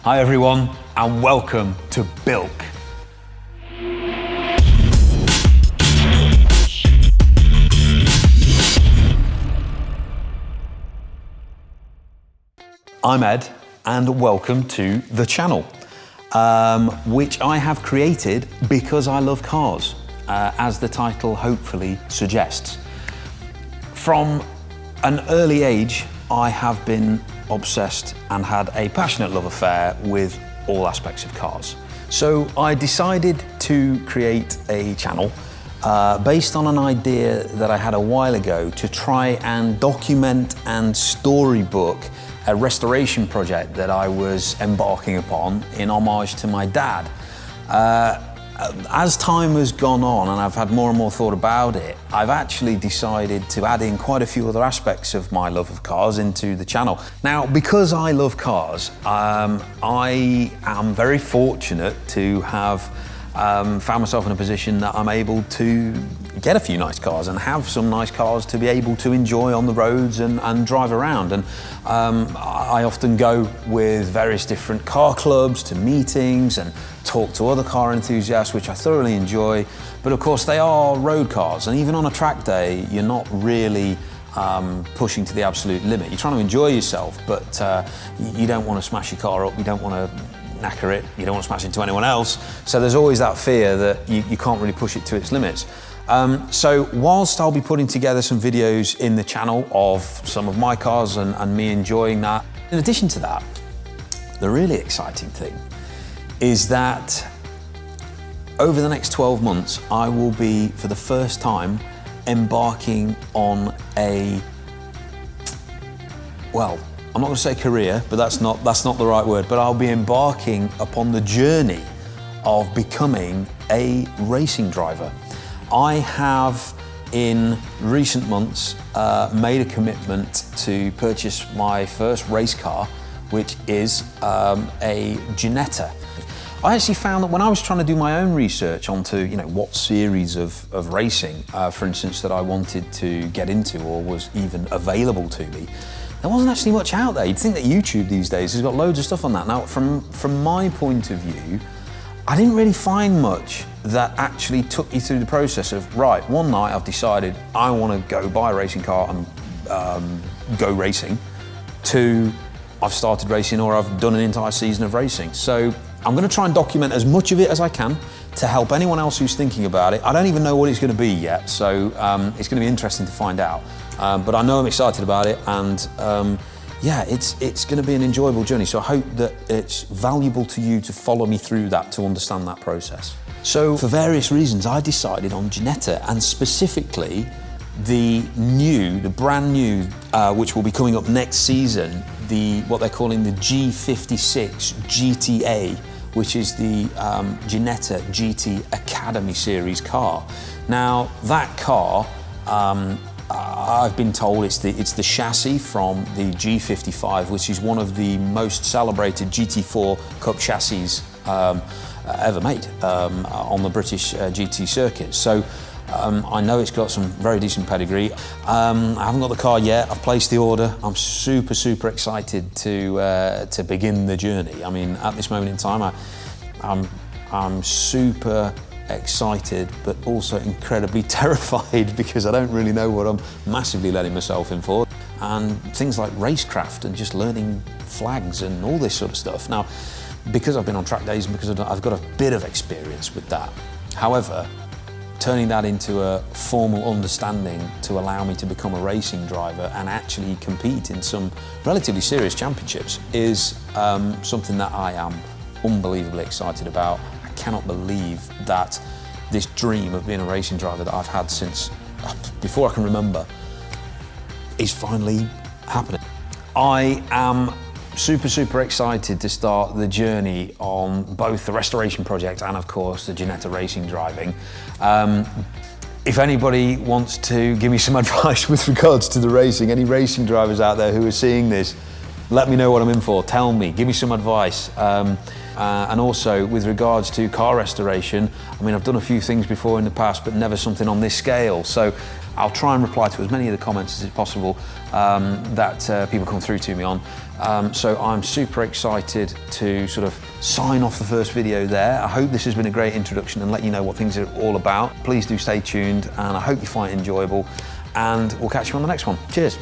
Hi everyone, and welcome to BILC. I'm Ed, and welcome to the channel, which I have created because I love cars, as the title hopefully suggests. From an early age, I have been obsessed and had a passionate love affair with all aspects of cars. So I decided to create a channel based on an idea that I had a while ago to try and document and storybook a restoration project that I was embarking upon in homage to my dad. As time has gone on and I've had more and more thought about it, I've actually decided to add in quite a few other aspects of my love of cars into the channel. Now, because I love cars, I am very fortunate to have found myself in a position that I'm able to get a few nice cars and have some nice cars to be able to enjoy on the roads and drive around. And I often go with various different car clubs to meetings and talk to other car enthusiasts, which I thoroughly enjoy. But of course, they are road cars, and even on a track day, you're not really pushing to the absolute limit. You're trying to enjoy yourself, but you don't want to smash your car up, you don't want to knacker it, you don't want to smash into anyone else. So there's always that fear that you can't really push it to its limits. So whilst I'll be putting together some videos in the channel of some of my cars and me enjoying that, in addition to that, the really exciting thing is that over the next 12 months, I will be, for the first time, embarking on a, well, I'm not going to say career, but that's not the right word, but I'll be embarking upon the journey of becoming a racing driver. I have, in recent months, made a commitment to purchase my first race car, which is a Ginetta. I actually found that when I was trying to do my own research onto, what series of racing, for instance, that I wanted to get into or was even available to me, there wasn't actually much out there. You'd think that YouTube these days has got loads of stuff on that. Now, from my point of view, I didn't really find much that actually took you through the process of, right, one night I've decided I want to go buy a racing car and go racing, to I've started racing or I've done an entire season of racing. So I'm going to try and document as much of it as I can to help anyone else who's thinking about it. I don't even know what it's going to be yet, so it's going to be interesting to find out. But I know I'm excited about it, and yeah, it's going to be an enjoyable journey. So I hope that it's valuable to you to follow me through that, to understand that process. So for various reasons, I decided on Ginetta, and specifically the brand new, which will be coming up next season, what they're calling the G56 GTA, which is the Ginetta GT Academy series car. Now, that car, I've been told it's the chassis from the G55, which is one of the most celebrated GT4 Cup chassis ever made on the British GT circuit. So I know it's got some very decent pedigree. I haven't got the car yet. I've placed the order. I'm super excited to begin the journey. I mean, at this moment in time, I'm super excited, but also incredibly terrified, because I don't really know what I'm massively letting myself in for. And things like racecraft and just learning flags and all this sort of stuff. Now, because I've been on track days and because I've got a bit of experience with that. However, turning that into a formal understanding to allow me to become a racing driver and actually compete in some relatively serious championships is something that I am unbelievably excited about. I cannot believe that this dream of being a racing driver that I've had since before I can remember is finally happening. I am super excited to start the journey on both the restoration project and, of course, the Ginetta racing driving. If anybody wants to give me some advice with regards to the racing, any racing drivers out there who are seeing this, let me know what I'm in for. Tell me, give me some advice. And also with regards to car restoration, I mean, I've done a few things before in the past, but never something on this scale. So I'll try and reply to as many of the comments as is possible that people come through to me on. So I'm super excited to sort of sign off the first video there. I hope this has been a great introduction and let you know what things are all about. Please do stay tuned, and I hope you find it enjoyable, and we'll catch you on the next one. Cheers.